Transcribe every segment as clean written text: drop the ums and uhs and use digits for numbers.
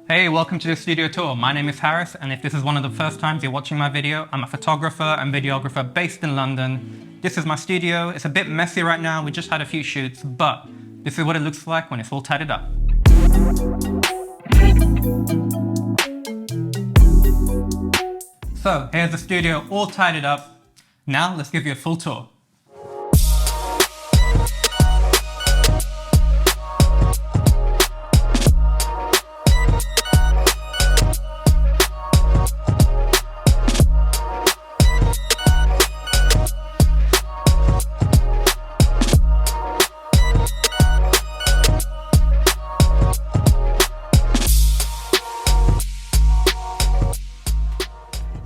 Hey, welcome to the studio tour. My name is Harris, and if this is one of the first times you're watching my video, I'm a photographer and videographer based in London. This is my studio. It's a bit messy right now. We just had a few shoots, but this is what it looks like when it's all tidied up. So here's the studio all tidied up. Now let's give you a full tour.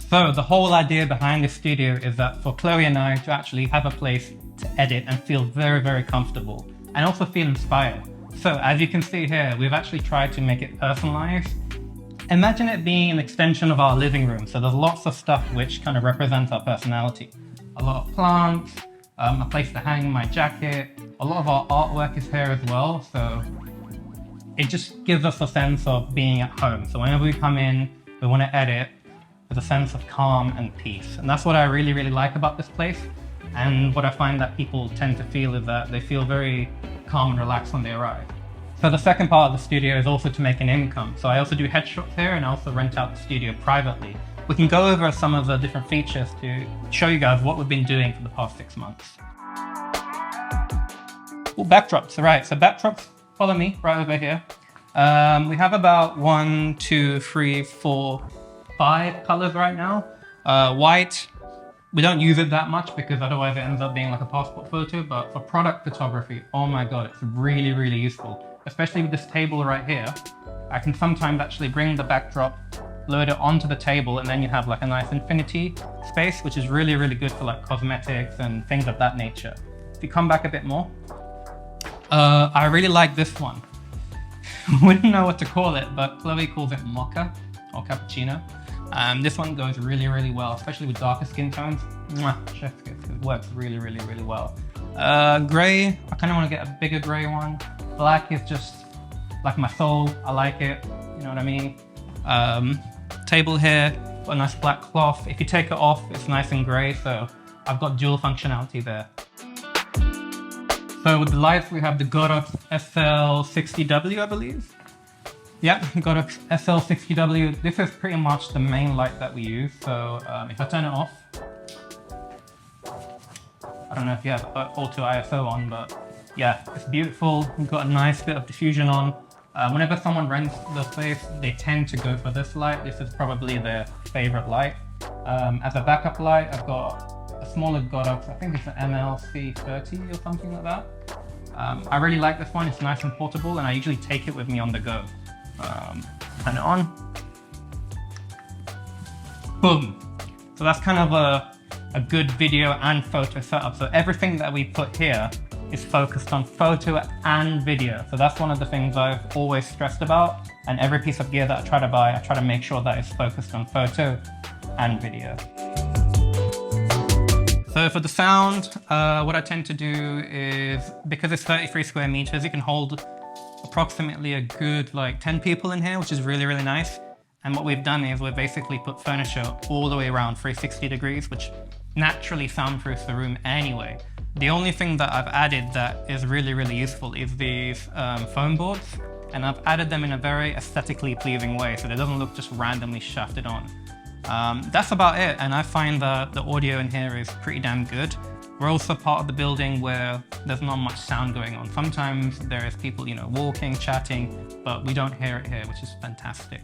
So the whole idea behind this studio is that for Chloe and I to actually have a place to edit and feel very, very comfortable and also feel inspired. So as you can see here, we've actually tried to make it personalized. Imagine it being an extension of our living room. So there's lots of stuff which kind of represents our personality. A lot of plants, a place to hang my jacket. A lot of our artwork is here as well. So it just gives us a sense of being at home. So whenever we come in, we want to edit, with a sense of calm and peace. And that's what I really, really like about this place. And what I find that people tend to feel is that they feel very calm and relaxed when they arrive. So the second part of the studio is also to make an income. So I also do headshots here and I also rent out the studio privately. We can go over some of the different features to show you guys what we've been doing for the past 6 months. Well, backdrops, right. So backdrops, follow me right over here. We have about 1, 2, 3, 4, 5 colors right now. White, we don't use it that much because otherwise it ends up being like a passport photo, but for product photography, oh my God, it's really, really useful. Especially with this table right here. I can sometimes actually bring the backdrop, load it onto the table, and then you have like a nice infinity space, which is really, really good for like cosmetics and things of that nature. If you come back a bit more, I really like this one. We didn't know what to call it, but Chloe calls it mocha or cappuccino. This one goes really, really well, especially with darker skin tones. Chef's kiss, it works really, really, really well. Gray, I kind of want to get a bigger gray one. Black is just like my soul, I like it, you know what I mean? Table here, got a nice black cloth. If you take it off, it's nice and gray, so I've got dual functionality there. So with the lights, we have the Godox SL60W, I believe. Yeah, Godox SL60W. This is pretty much the main light that we use. So if I turn it off, I don't know if you have auto ISO on, but yeah, it's beautiful. We've got a nice bit of diffusion on. Whenever someone rents the place, they tend to go for this light. This is probably their favorite light. As a backup light, I've got a smaller Godox. I think it's an MLC30 or something like that. I really like this one. It's nice and portable, and I usually take it with me on the go. Turn it on. Boom. So that's kind of a good video and photo setup. So everything that we put here is focused on photo and video. So that's one of the things I've always stressed about. And every piece of gear that I try to buy, I try to make sure that it's focused on photo and video. So for the sound, what I tend to do is, because it's 33 square meters, you can hold approximately a good like 10 people in here, which is really, really nice. And what we've done is we've basically put furniture all the way around 360 degrees, which naturally soundproofs the room anyway. The only thing that I've added that is really, really useful is these foam boards. And I've added them in a very aesthetically pleasing way, so it doesn't look just randomly shafted on. That's about it, and I find that the audio in here is pretty damn good. We're also part of the building where there's not much sound going on. Sometimes there is people, you know, walking, chatting, but we don't hear it here, which is fantastic.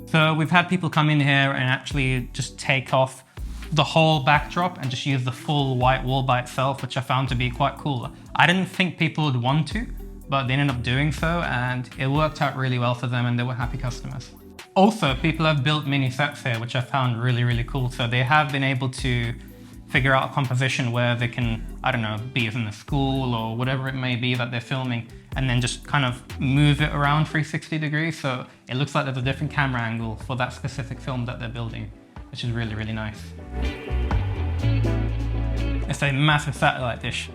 So we've had people come in here and actually just take off the whole backdrop and just use the full white wall by itself, which I found to be quite cool. I didn't think people would want to, but they ended up doing so, and it worked out really well for them, and they were happy customers. Also, people have built mini sets here, which I found really, really cool. So they have been able to figure out a composition where they can, I don't know, be in a school or whatever it may be that they're filming, and then just kind of move it around 360 degrees. So it looks like there's a different camera angle for that specific film that they're building, which is really, really nice. It's a massive satellite dish.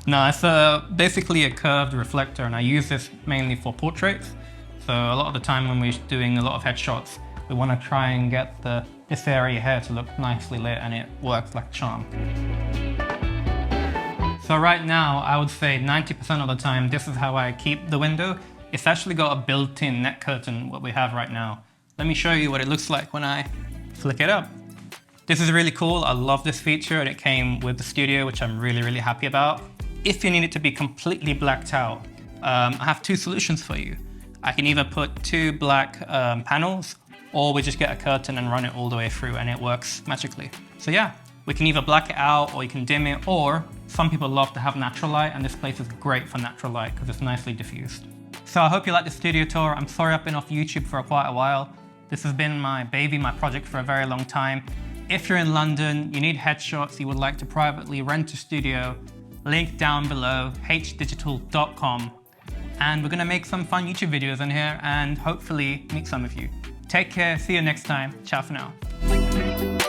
No, it's basically a curved reflector, and I use this mainly for portraits. So a lot of the time when we're doing a lot of headshots, we want to try and get this area here to look nicely lit, and it works like a charm. So right now, I would say 90% of the time, this is how I keep the window. It's actually got a built-in net curtain, what we have right now. Let me show you what it looks like when I flick it up. This is really cool. I love this feature, and it came with the studio, which I'm really, really happy about. If you need it to be completely blacked out, I have two solutions for you. I can either put two black panels, or we just get a curtain and run it all the way through, and it works magically. So yeah, we can either black it out, or you can dim it, or some people love to have natural light, and this place is great for natural light because it's nicely diffused. So I hope you like the studio tour. I'm sorry I've been off YouTube for quite a while. This has been my baby, my project for a very long time. If you're in London, you need headshots, you would like to privately rent a studio, link down below, hdigital.com. And we're gonna make some fun YouTube videos in here and hopefully meet some of you. Take care, see you next time. Ciao for now.